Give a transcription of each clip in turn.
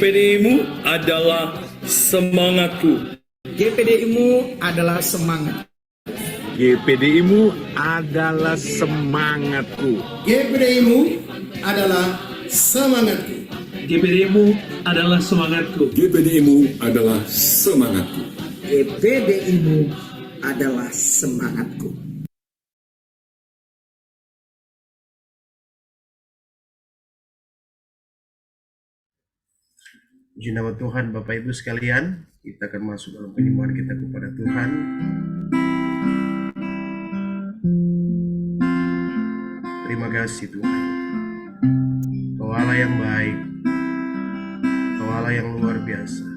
GPDI-mu adalah semangatku. GPDI-mu adalah semangat. GPDI-mu adalah semangatku. GPDI-mu adalah semangatku. GPDI-mu adalah semangatku. GPDI-mu adalah semangatku. GPDI-mu adalah semangatku. Puji nama Tuhan, Bapak Ibu sekalian, kita akan masuk dalam penyembahan kita kepada Tuhan. Terima kasih Tuhan, Kau Allah yang baik, Kau Allah yang luar biasa,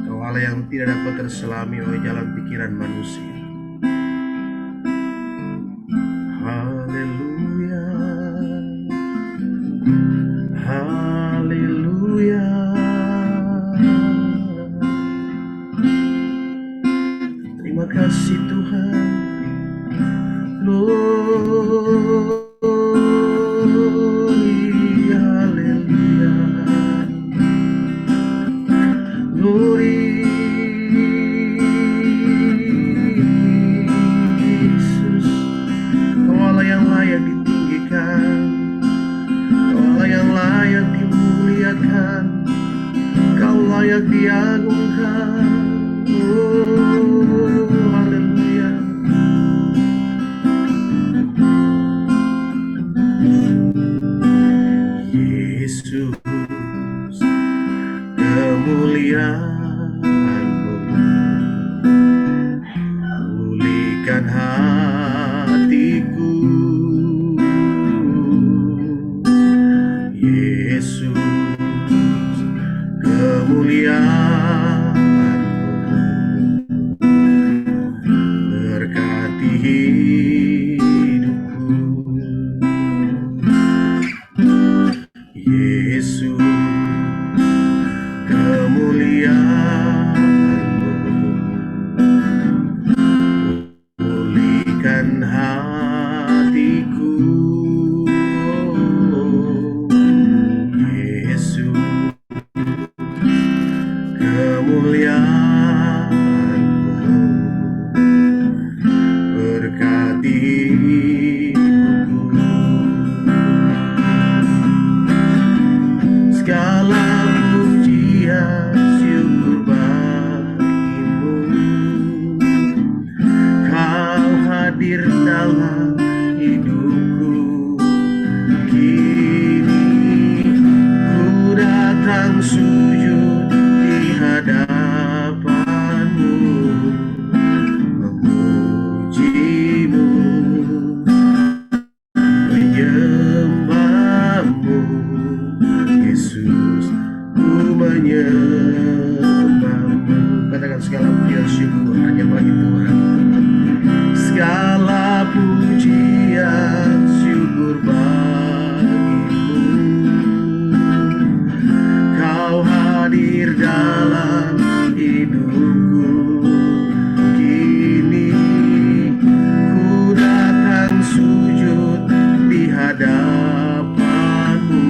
Kau Allah yang tidak dapat terselami oleh jalan pikiran manusia. Haleluya, haleluya. Terima kasih Tuhan. Glory, haleluya. Glory, Yesus. Kau Allah yang layak ditinggikan, Kau Allah yang layak dimuliakan, Kau layak diagungkan. Oh, haleluya. Yesus, kemuliaan-Mu pulihkan hatiku. Yesus, kemuliaan-Mu berkati hidupku. Yesus, kemuliaan-Mu pulihkan hatiku. Yesus, kemuliaan-Mu berkati hidupku. Segala pujian syukur bagimu, Kau hadir dalam hidupku. Kini ku datang sujud di hadapan-Mu, memuji-Mu, menyembah-Mu. Yesus, ku menyembah-Mu. Katakan segala pujian syukur hanya bagi Tuhan. Segala pujian syukur bagimu, Kau hadir dalam hidupku. Kini ku datang sujud di hadapan-Mu,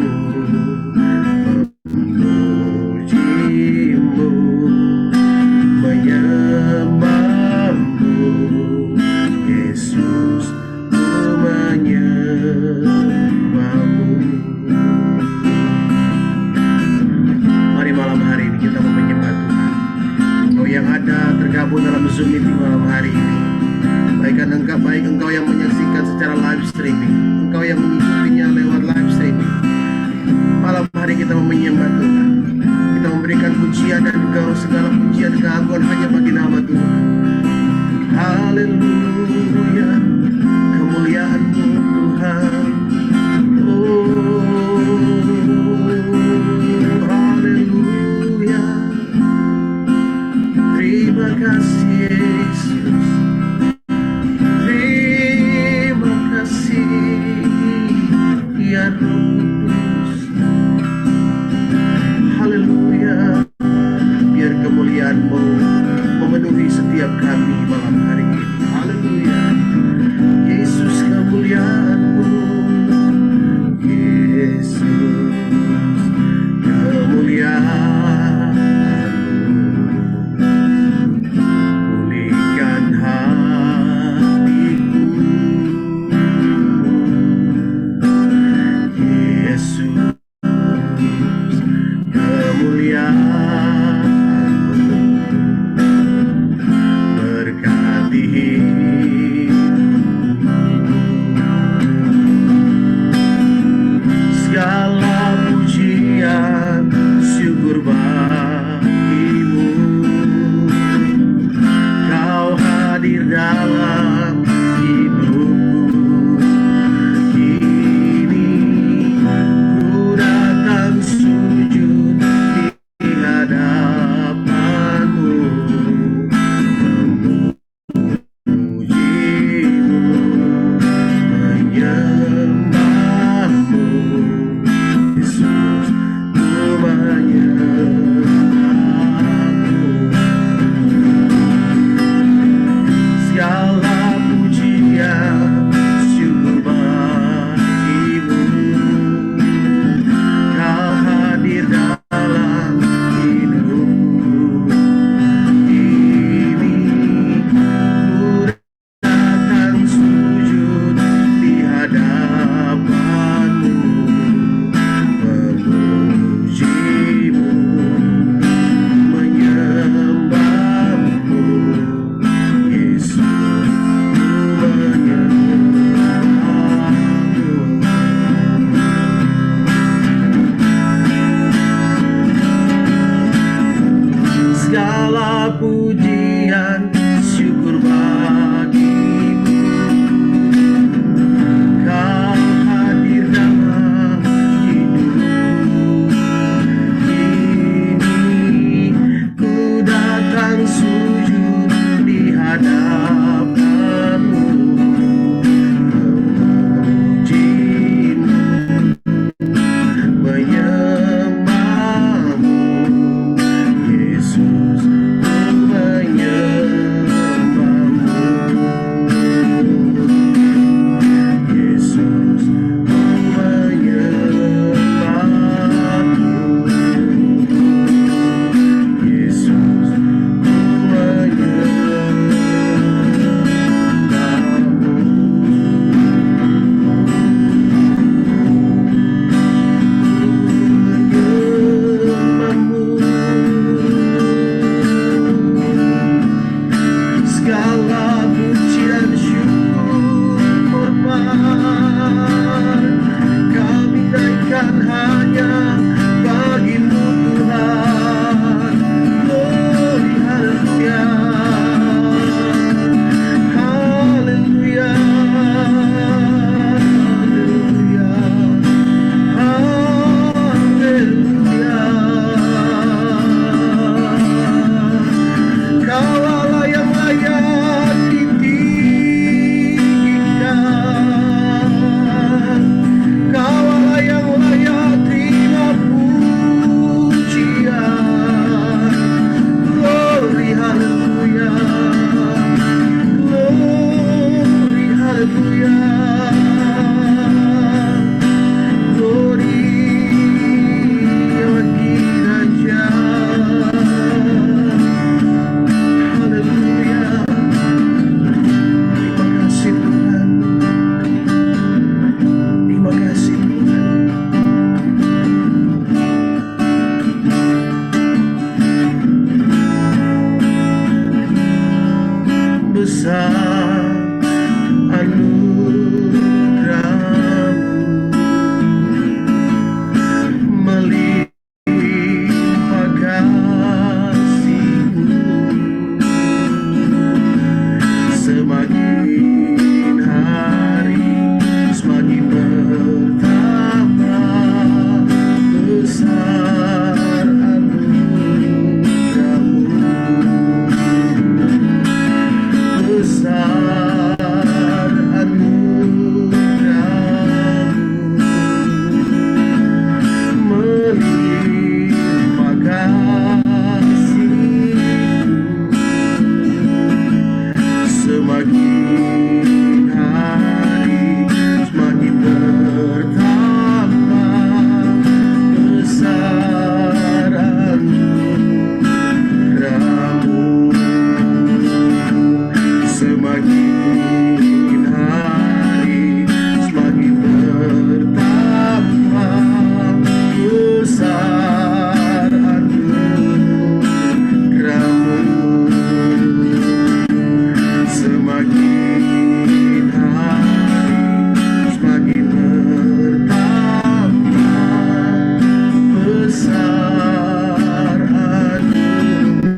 memuji-Mu, menyembah-Mu. Yesus, ku menyembah-Mu. Mari malam hari ini kita mau menyembah Tuhan. Engkau yang ada tergabung dalam Zoom meeting malam hari ini, baik engkau yang menyaksikan secara live streaming, engkau yang mengikutinya lewat live streaming. Malam hari kita mau menyembah Tuhan. Kita memberikan pujian dan juga segala pujian dan keagungan hanya bagi nama Tuhan. Haleluya, kemuliaan-Mu Tuhan. Oh, haleluya. Terima kasih Yesus. Terima kasih ya Roh Kudus. Haleluya. Biar kemuliaan-Mu memenuhi setiap kami malam hari ini. Haleluya. Yesus, kemuliaan-Mu. Yesus, kemuliaan-Mu. pujian syukur bagimu. Kau hadir dalam hidupku. Kini ku datang sujud di hadapanmu, memujimu, menyembahmu, Yesus, ku menyembahmu, Yesus, ku menyembahmu, Yesus, ku segala puji dan syukur hormat kami naikkan hanya bagimu Tuhan. Glory, haleluya, haleluya, haleluya, haleluya. Kau Allah yang layak ditinggikan, Kau Allah yang layak terima pujian. Glory, haleluya, glory, haleluya, glory bagi Raja. Haleluya. Terima kasih Tuhan. Terima kasih Tuhan. Besar anugerahmu, melimpah kasih-Mu. Semakin hari semakin bertambah besar anugerahmu, besar anugerahmu, melimpah kasih-Mu. Semakin hari semakin bertambah besar anugerahmu. Semakin hari semakin bertambah besar anugerahmu. Semakin hari semakin bertambah besar anugerahmu.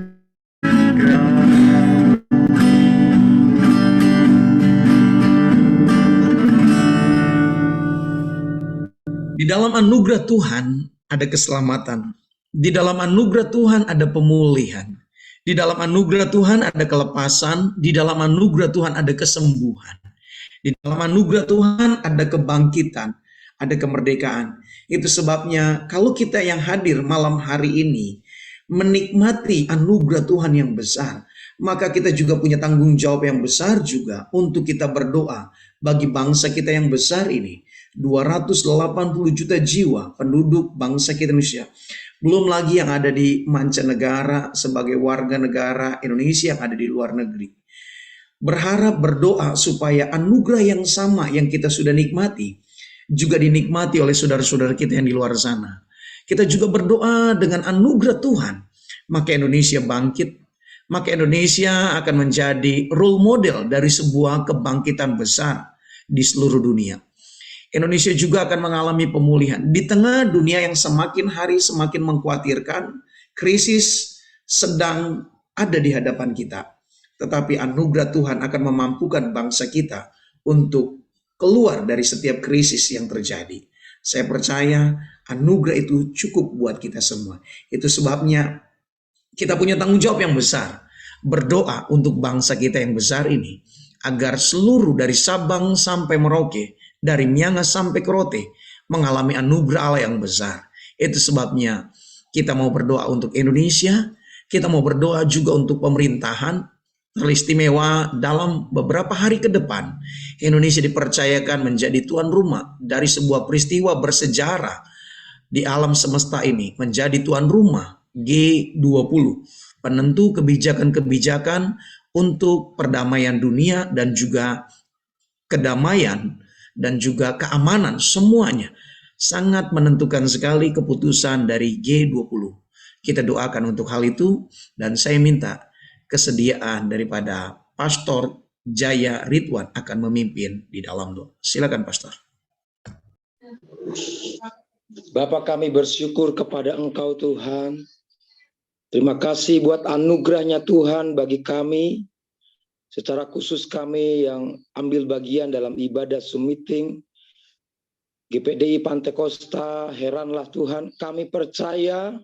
Di dalam anugerah Tuhan ada keselamatan. Di dalam anugerah Tuhan ada pemulihan. Di dalam anugerah Tuhan ada kelepasan. Di dalam anugerah Tuhan ada kesembuhan. Di dalam anugerah Tuhan ada kebangkitan, ada kemerdekaan. Itu sebabnya kalau kita yang hadir malam hari ini menikmati anugerah Tuhan yang besar, maka kita juga punya tanggung jawab yang besar juga untuk kita berdoa bagi bangsa kita yang besar ini. 280 juta jiwa penduduk bangsa kita Indonesia. Belum lagi yang ada di mancanegara sebagai warga negara Indonesia yang ada di luar negeri. Berharap berdoa supaya anugerah yang sama yang kita sudah nikmati juga dinikmati oleh saudara-saudara kita yang di luar sana. Kita juga berdoa dengan anugerah Tuhan, maka Indonesia bangkit, maka Indonesia akan menjadi role model dari sebuah kebangkitan besar di seluruh dunia. Indonesia juga akan mengalami pemulihan. Di tengah dunia yang semakin hari semakin mengkhawatirkan, krisis sedang ada di hadapan kita. Tetapi anugerah Tuhan akan memampukan bangsa kita untuk keluar dari setiap krisis yang terjadi. Saya percaya anugerah itu cukup buat kita semua. Itu sebabnya kita punya tanggung jawab yang besar. Berdoa untuk bangsa kita yang besar ini. Agar seluruh dari Sabang sampai Merauke, dari Miangas sampai Kerote, mengalami anugerah Allah yang besar. Itu sebabnya kita mau berdoa untuk Indonesia. Kita mau berdoa juga untuk pemerintahan. Teristimewa dalam beberapa hari ke depan, Indonesia dipercayakan menjadi tuan rumah dari sebuah peristiwa bersejarah di alam semesta ini, menjadi tuan rumah G20, penentu kebijakan-kebijakan untuk perdamaian dunia dan juga kedamaian dan juga keamanan, semuanya sangat menentukan sekali keputusan dari G20. Kita doakan untuk hal itu, dan saya minta kesediaan daripada Pastor Jaya Ridwan akan memimpin di dalam doa. Silakan Pastor. Bapa, kami bersyukur kepada Engkau Tuhan. Terima kasih buat anugerahnya Tuhan bagi kami. Secara khusus kami yang ambil bagian dalam ibadah Zoom meeting GPDI Pantai Kosta, heranlah Tuhan, kami percaya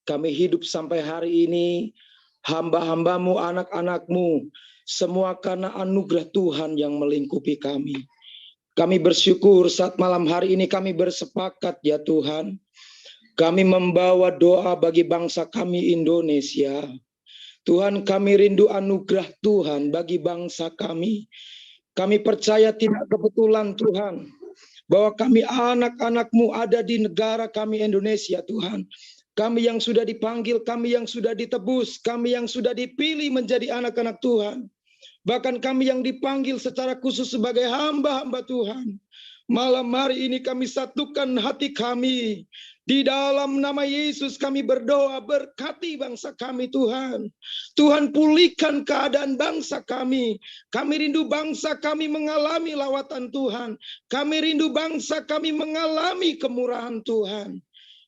kami hidup sampai hari ini, hamba-hambamu, anak-anakmu, semua karena anugerah Tuhan yang melingkupi kami. Kami bersyukur saat malam hari ini kami bersepakat ya Tuhan. Kami membawa doa bagi bangsa kami Indonesia. Tuhan, kami rindu anugerah Tuhan bagi bangsa kami. Kami percaya tidak kebetulan Tuhan, bahwa kami anak-anakmu ada di negara kami Indonesia Tuhan. Kami yang sudah dipanggil, kami yang sudah ditebus, kami yang sudah dipilih menjadi anak-anak Tuhan. Bahkan kami yang dipanggil secara khusus sebagai hamba-hamba Tuhan. Malam hari ini kami satukan hati kami. Di dalam nama Yesus kami berdoa, berkati bangsa kami Tuhan. Tuhan, pulihkan keadaan bangsa kami. Kami rindu bangsa kami mengalami lawatan Tuhan. Kami rindu bangsa kami mengalami kemurahan Tuhan.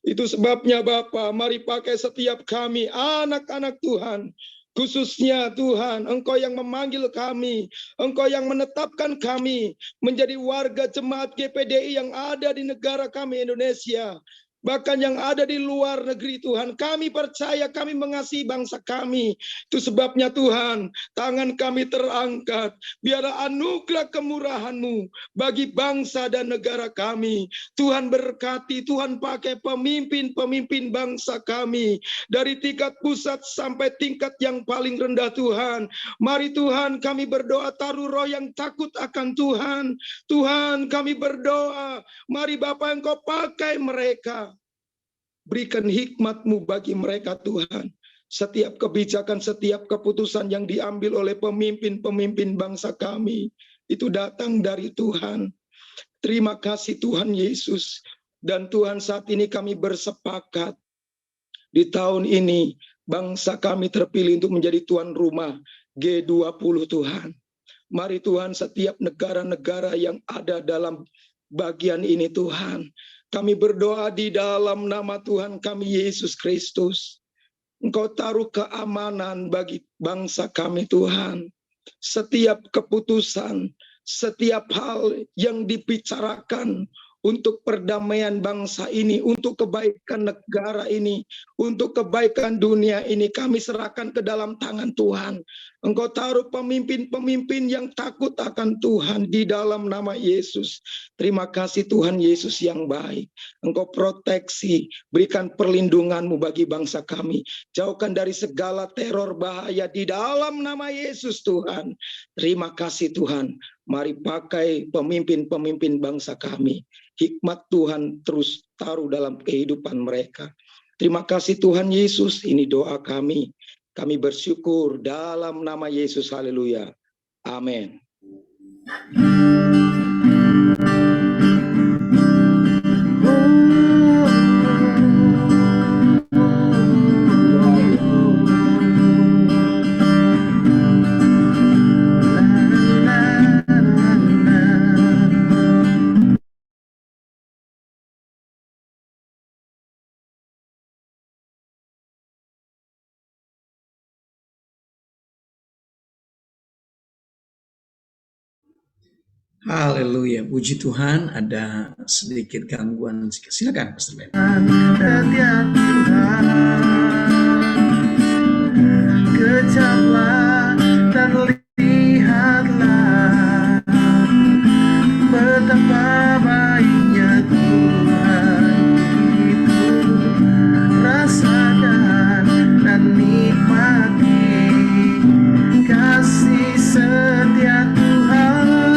Itu sebabnya Bapa, mari pakai setiap kami, anak-anak Tuhan. Khususnya Tuhan, Engkau yang memanggil kami, Engkau yang menetapkan kami menjadi warga jemaat GPDI yang ada di negara kami Indonesia. Bahkan yang ada di luar negeri Tuhan, kami percaya kami mengasihi bangsa kami. Itu sebabnya Tuhan, tangan kami terangkat. Biarlah anugerah kemurahan-Mu bagi bangsa dan negara kami. Tuhan berkati, Tuhan pakai pemimpin-pemimpin bangsa kami. Dari tingkat pusat sampai tingkat yang paling rendah Tuhan. Mari Tuhan kami berdoa taruh roh yang takut akan Tuhan. Tuhan kami berdoa, mari Bapa Engkau pakai mereka. Berikan hikmat-Mu bagi mereka Tuhan. Setiap kebijakan, setiap keputusan yang diambil oleh pemimpin-pemimpin bangsa kami, itu datang dari Tuhan. Terima kasih Tuhan Yesus. Dan Tuhan, saat ini kami bersepakat. Di tahun ini, bangsa kami terpilih untuk menjadi tuan rumah G20 Tuhan. Mari Tuhan, setiap negara-negara yang ada dalam bagian ini Tuhan, kami berdoa di dalam nama Tuhan kami Yesus Kristus. Engkau taruh keamanan bagi bangsa kami Tuhan. Setiap keputusan, setiap hal yang dibicarakan untuk perdamaian bangsa ini, untuk kebaikan negara ini, untuk kebaikan dunia ini, kami serahkan ke dalam tangan Tuhan. Engkau taruh pemimpin-pemimpin yang takut akan Tuhan di dalam nama Yesus. Terima kasih Tuhan Yesus yang baik. Engkau proteksi, berikan perlindungan-Mu bagi bangsa kami. Jauhkan dari segala teror bahaya di dalam nama Yesus Tuhan. Terima kasih Tuhan. Mari pakai pemimpin-pemimpin bangsa kami. Hikmat Tuhan terus taruh dalam kehidupan mereka. Terima kasih Tuhan Yesus, ini doa kami. Kami bersyukur dalam nama Yesus, haleluya. Amin. Haleluya, puji Tuhan. Ada sedikit gangguan. Silakan, Pastor Ben. Setiap Tuhan, kejaplah dan lihatlah betapa baiknya Tuhan itu. Rasakan dan nikmati kasih setia Tuhan.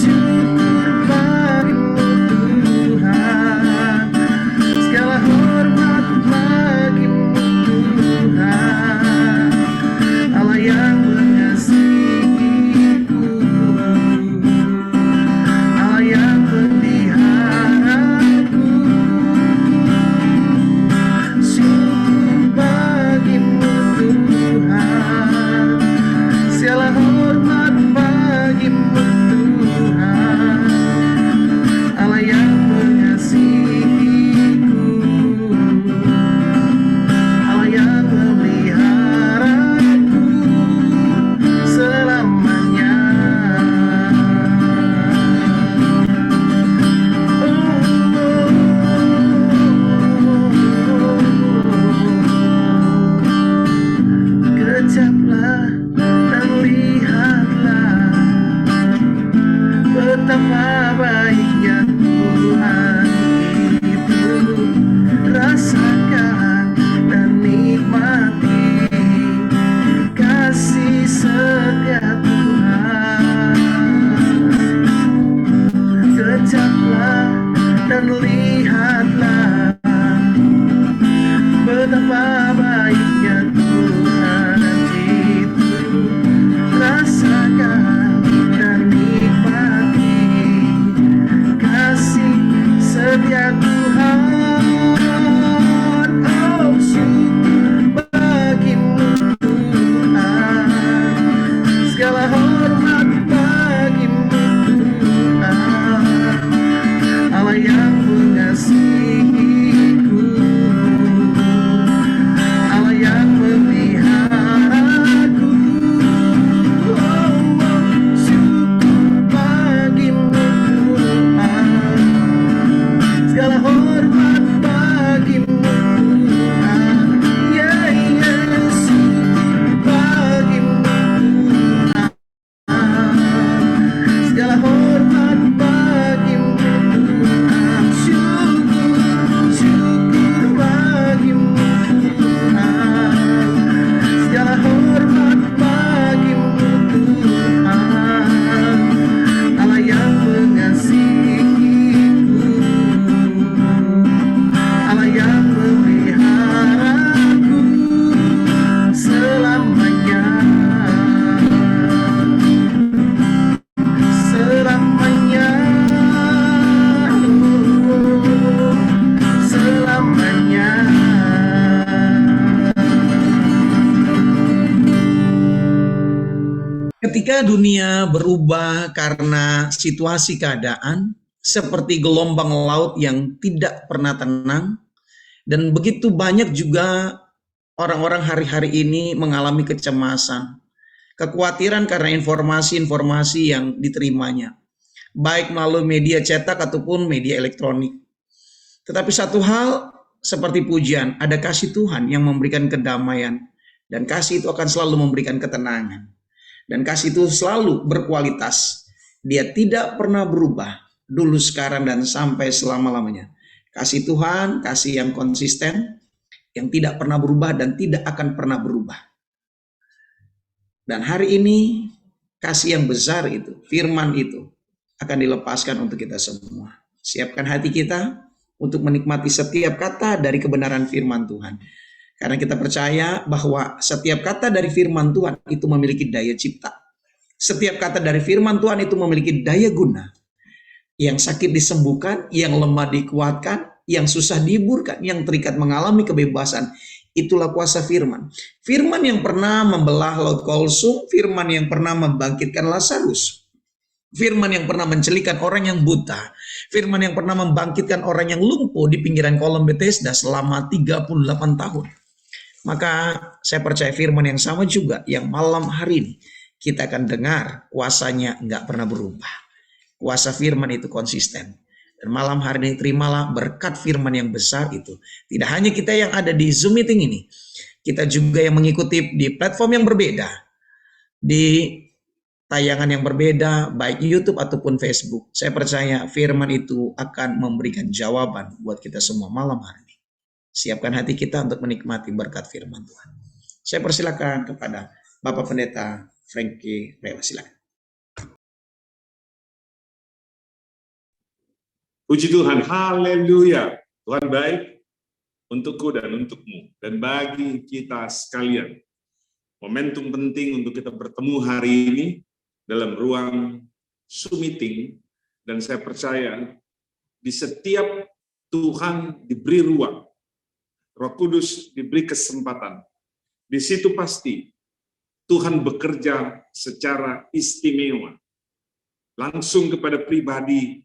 Syukur bagimu Tuhan, segala hormat bagimu Tuhan, Allah yang mengasihiku, Allah yang memeliharaku. Syukur bagimu Tuhan, segala hormat bagimu Tuhan, Allah yang mengasihiku, Allah yang memeliharaku selamanya. Kejaplah dan lihatlah betapa baiknya Tuhan itu. Rasakan dan nikmati kasih setia Tuhan. Kejaplah dan lihatlah betapa baiknya Tuhan itu. Rasakan dan nikmati kasih setia Tuhan. Oh, syukur bagimu Tuhan, segala hormat bagimu Tuhan, Allah yang mengasihiku, Allah yang memeliharaku. Oh, syukur bagimu Tuhan, segala hormat bagimu Tuhan. Yeah, yeah, syukur bagimu Tuhan, segala hormat bagimu Tuhan. Syukur bagimu Tuhan, segala hormat bagimu Tuhan, Allah yang mengasihiku, Allah yang memeliharaku selamanya. Selamanya, selamanya. Ketika dunia berubah karena situasi keadaan, seperti gelombang laut yang tidak pernah tenang, dan begitu banyak juga orang-orang hari-hari ini mengalami kecemasan, kekhawatiran karena informasi-informasi yang diterimanya, baik melalui media cetak ataupun media elektronik. Tetapi satu hal seperti pujian, ada kasih Tuhan yang memberikan kedamaian, dan kasih itu akan selalu memberikan ketenangan. Dan kasih itu selalu berkualitas. Dia tidak pernah berubah, dulu, sekarang, dan sampai selama-lamanya. Kasih Tuhan, kasih yang konsisten, yang tidak pernah berubah dan tidak akan pernah berubah. Dan hari ini, kasih yang besar itu, firman itu, akan dilepaskan untuk kita semua. Siapkan hati kita untuk menikmati setiap kata dari kebenaran firman Tuhan. Karena kita percaya bahwa setiap kata dari firman Tuhan itu memiliki daya cipta. Setiap kata dari firman Tuhan itu memiliki daya guna. Yang sakit disembuhkan, yang lemah dikuatkan, yang susah dihiburkan, yang terikat mengalami kebebasan. Itulah kuasa firman. Firman yang pernah membelah Laut Kolsum, firman yang pernah membangkitkan Lazarus. Firman yang pernah mencelikan orang yang buta. Firman yang pernah membangkitkan orang yang lumpuh di pinggiran kolam Bethesda selama 38 tahun. Maka saya percaya firman yang sama juga yang malam hari ini kita akan dengar kuasanya nggak pernah berubah. Kuasa firman itu konsisten. Dan malam hari ini terimalah berkat firman yang besar itu. Tidak hanya kita yang ada di Zoom meeting ini, kita juga yang mengikuti di platform yang berbeda, di tayangan yang berbeda, baik YouTube ataupun Facebook. Saya percaya firman itu akan memberikan jawaban buat kita semua malam hari ini. Siapkan hati kita untuk menikmati berkat firman Tuhan. Saya persilakan kepada Bapak Pendeta Frankie Rewa, silakan. Puji Tuhan, haleluya. Tuhan baik untukku dan untukmu. Dan bagi kita sekalian, momentum penting untuk kita bertemu hari ini dalam ruang Zoom meeting. Dan saya percaya di setiap Tuhan diberi ruang, Roh Kudus diberi kesempatan. Di situ pasti Tuhan bekerja secara istimewa. Langsung kepada pribadi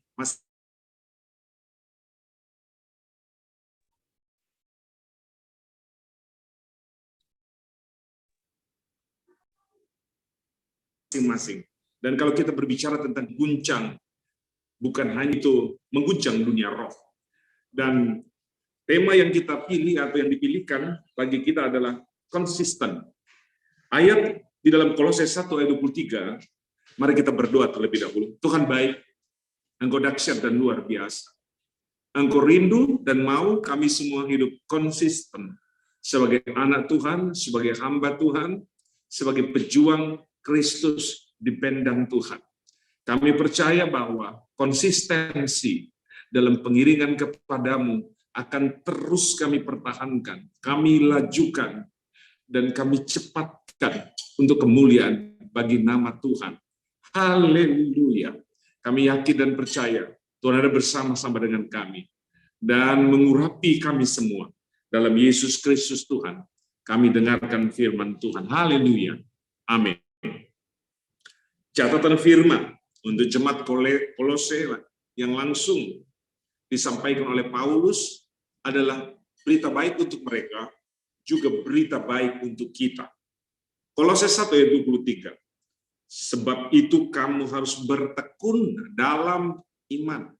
masing-masing. Dan kalau kita berbicara tentang guncang, bukan hanya itu mengguncang dunia roh. Dan tema yang kita pilih atau yang dipilihkan bagi kita adalah konsisten. Ayat di dalam Kolose 1 ayat 23, mari kita berdoa terlebih dahulu. Tuhan baik, Engkau dahsyat dan luar biasa. Engkau rindu dan mau kami semua hidup konsisten sebagai anak Tuhan, sebagai hamba Tuhan, sebagai pejuang Kristus di bendang Tuhan. Kami percaya bahwa konsistensi dalam pengiringan kepadamu akan terus kami pertahankan, kami lajukan, dan kami cepatkan untuk kemuliaan bagi nama Tuhan. Haleluya. Kami yakin dan percaya Tuhan ada bersama-sama dengan kami dan mengurapi kami semua. Dalam Yesus Kristus Tuhan, kami dengarkan firman Tuhan. Haleluya. Amin. Catatan firman untuk jemaat Kolose yang langsung disampaikan oleh Paulus adalah berita baik untuk mereka, juga berita baik untuk kita. Kolose 1 ayat 23. Sebab itu kamu harus bertekun dalam iman.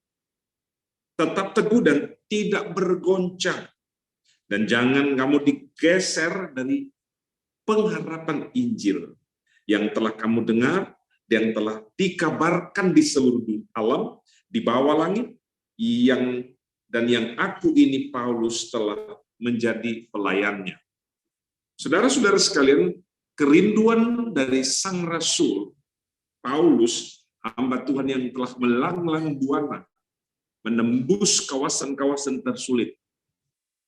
Tetap teguh dan tidak bergoncang. Dan jangan kamu digeser dari pengharapan Injil yang telah kamu dengar, yang telah dikabarkan di seluruh alam, di bawah langit, yang aku ini Paulus telah menjadi pelayannya. Saudara-saudara sekalian, kerinduan dari sang rasul Paulus, hamba Tuhan yang telah melanglang buana, menembus kawasan-kawasan tersulit,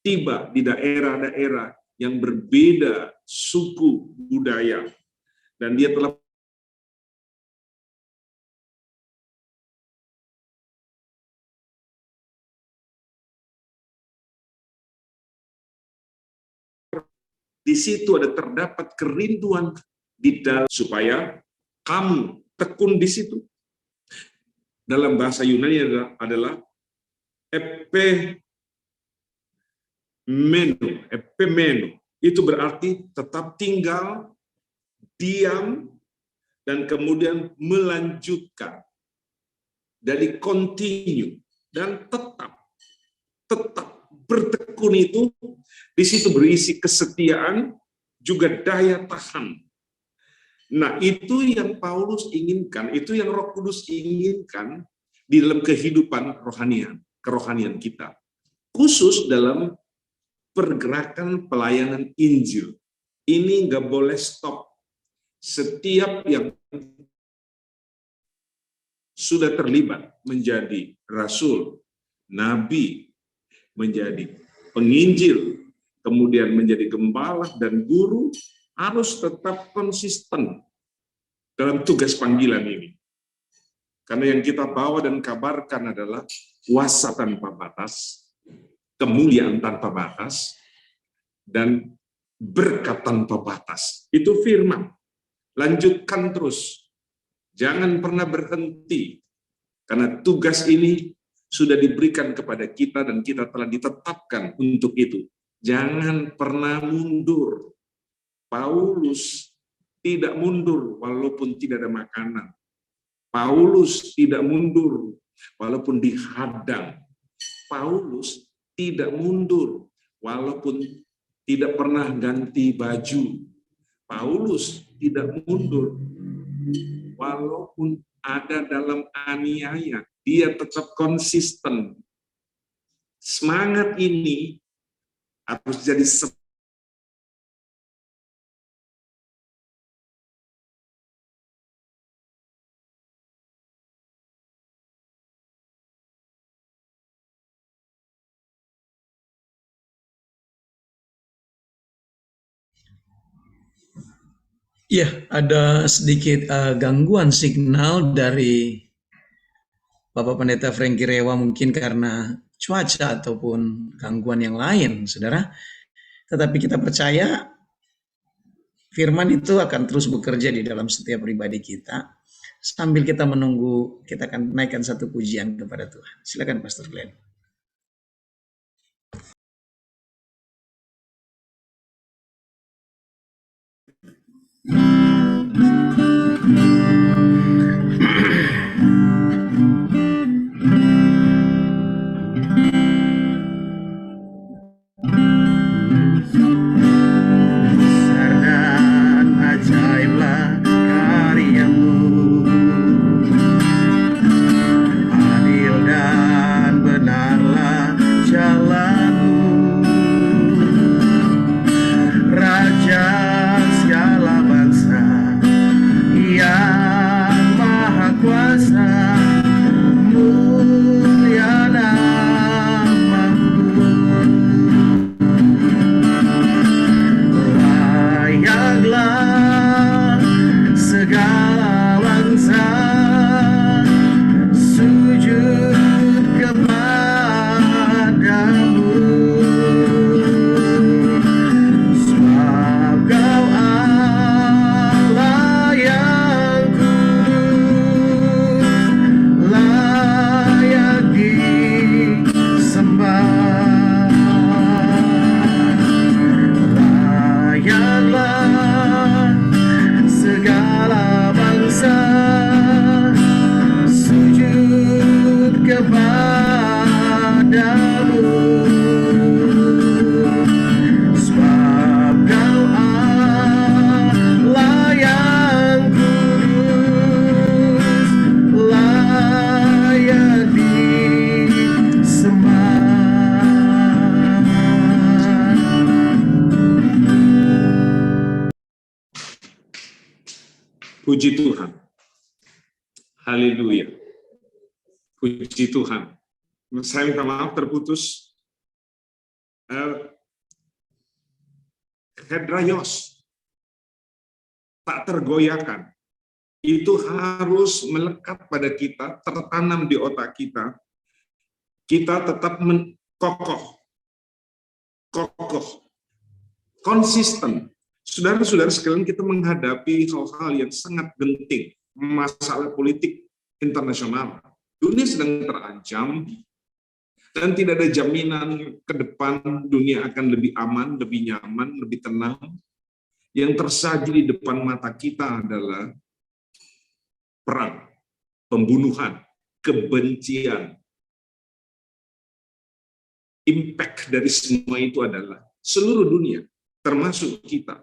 tiba di daerah-daerah yang berbeda suku budaya, dan dia telah di situ ada terdapat kerinduan di dalam supaya kamu tekun di situ. Dalam bahasa Yunani adalah epimeno. Itu berarti tetap tinggal, diam, dan kemudian melanjutkan. Dari continue dan tetap bertekun itu di situ berisi kesetiaan juga daya tahan. Nah, itu yang Paulus inginkan, itu yang Roh Kudus inginkan di dalam kehidupan kerohanian kita. Khusus dalam pergerakan pelayanan Injil. Ini nggak boleh stop. Setiap yang sudah terlibat menjadi rasul, nabi, menjadi penginjil, kemudian menjadi gembala dan guru, harus tetap konsisten dalam tugas panggilan ini. Karena yang kita bawa dan kabarkan adalah kuasa tanpa batas, kemuliaan tanpa batas, dan berkat tanpa batas. Itu firman. Lanjutkan terus. Jangan pernah berhenti. Karena tugas ini sudah diberikan kepada kita dan kita telah ditetapkan untuk itu. Jangan pernah mundur. Paulus tidak mundur walaupun tidak ada makanan. Paulus tidak mundur walaupun dihadang. Paulus tidak mundur walaupun tidak pernah ganti baju. Paulus tidak mundur walaupun ada dalam aniaya. Dia tetap konsisten. Semangat ini harus jadi Iya, ada sedikit gangguan signal dari Bapak Pendeta Frankie Rewa, mungkin karena cuaca ataupun gangguan yang lain, saudara. Tetapi kita percaya firman itu akan terus bekerja di dalam setiap pribadi kita. Sambil kita menunggu, kita akan naikkan satu pujian kepada Tuhan. Silakan Pastor Glenn. Besar dan ajaiblah karyamu, adil dan benarlah jalanmu, Raja segala bangsa yang maha kuasa, mulia namamu. Layaklah segala bangsa sujud kepadamu, sebab Kau Allah yang kudus, layak disembah. Layaklah segala bangsa sujud kepadamu, sebab Kau Allah yang kudus, layak disembah. puji Tuhan. Haleluya. Puji Tuhan. Saya minta maaf terputus. Hedraios, tak tergoyahkan. Itu harus melekat pada kita, tertanam di otak kita. Kita tetap kokoh, konsisten. Saudara-saudara sekalian, kita menghadapi hal-hal yang sangat genting, masalah politik internasional. Dunia sedang terancam, dan tidak ada jaminan ke depan dunia akan lebih aman, lebih nyaman, lebih tenang. Yang tersaji di depan mata kita adalah perang, pembunuhan, kebencian. Impact dari semua itu adalah seluruh dunia, termasuk kita.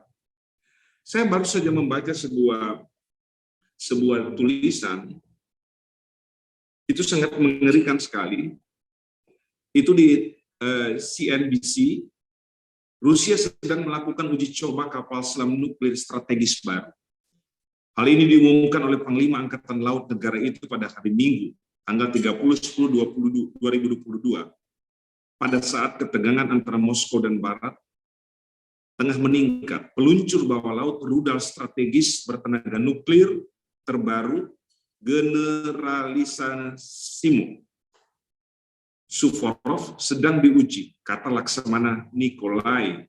Saya baru saja membaca sebuah tulisan, itu sangat mengerikan sekali. Itu di CNBC, Rusia sedang melakukan uji coba kapal selam nuklir strategis baru. Hal ini diumumkan oleh Panglima Angkatan Laut negara itu pada hari Minggu, tanggal 30/10/2022, pada saat ketegangan antara Moskow dan Barat tengah meningkat. Peluncur bawah laut rudal strategis bertenaga nuklir terbaru Generalissimo Suvorov sedang diuji, kata Laksamana Nikolai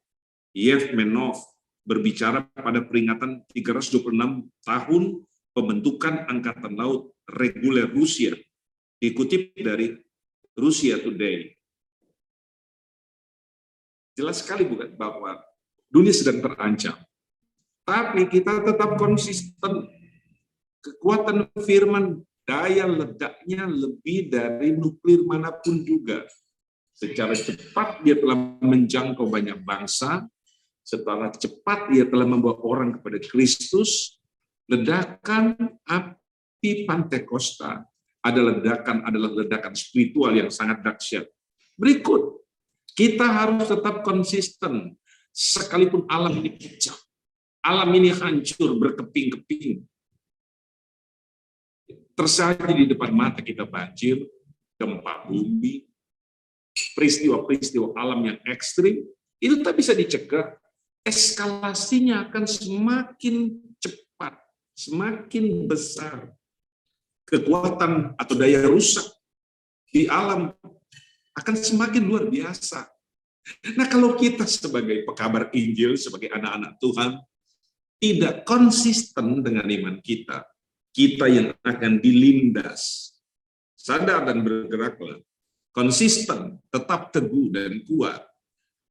Yevmenov berbicara pada peringatan 326 tahun pembentukan Angkatan Laut Reguler Rusia, dikutip dari Russia Today. Jelas sekali bukan bahwa dunia sedang terancam. Tapi kita tetap konsisten. Kekuatan firman, daya ledaknya lebih dari nuklir manapun juga. Secara cepat dia telah menjangkau banyak bangsa, secara cepat dia telah membawa orang kepada Kristus. Ledakan api Pantekosta adalah ledakan spiritual yang sangat dahsyat. Berikut, kita harus tetap konsisten, sekalipun alam ini pecah, alam ini hancur, berkeping-keping. Tersaji di depan mata kita banjir, gempa bumi, peristiwa-peristiwa alam yang ekstrim, itu tak bisa dicegah. Eskalasinya akan semakin cepat, semakin besar. Kekuatan atau daya rusak di alam akan semakin luar biasa. Nah, kalau kita sebagai pekabar Injil, sebagai anak-anak Tuhan, tidak konsisten dengan iman kita, kita yang akan dilindas. Sadar dan bergeraklah. Konsisten, tetap teguh dan kuat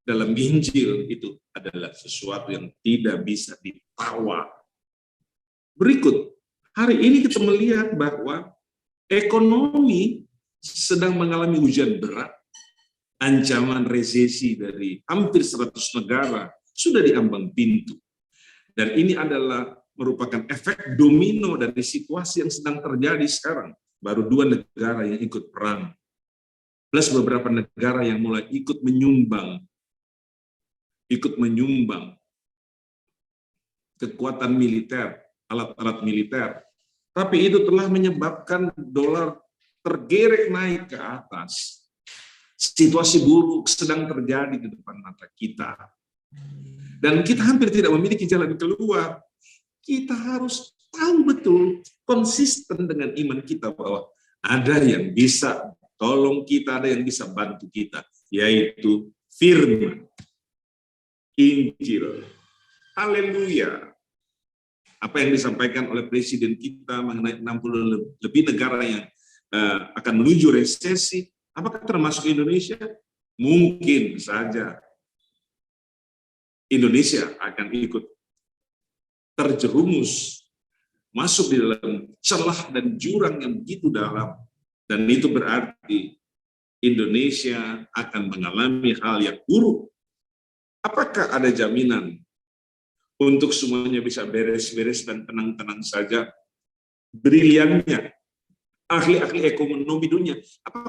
dalam Injil itu adalah sesuatu yang tidak bisa ditawar. Berikut, hari ini kita melihat bahwa ekonomi sedang mengalami hujan berat, ancaman resesi dari hampir 100 negara sudah di ambang pintu. Dan ini adalah merupakan efek domino dari situasi yang sedang terjadi sekarang. Baru 2 negara yang ikut perang, plus beberapa negara yang mulai ikut menyumbang kekuatan militer, alat-alat militer. Tapi itu telah menyebabkan dolar tergerek naik ke atas. Situasi buruk sedang terjadi di depan mata kita. Dan kita hampir tidak memiliki jalan keluar. Kita harus tahu betul, konsisten dengan iman kita bahwa ada yang bisa tolong kita, ada yang bisa bantu kita, yaitu firman, Injil. Haleluya. Apa yang disampaikan oleh Presiden kita mengenai 60 lebih negara yang akan menuju resesi, apakah termasuk Indonesia? Mungkin saja Indonesia akan ikut terjerumus, masuk di dalam celah dan jurang yang begitu dalam. Dan itu berarti Indonesia akan mengalami hal yang buruk. Apakah ada jaminan untuk semuanya bisa beres-beres dan tenang-tenang saja? Briliannya ahli-ahli ekonomi dunia, apakah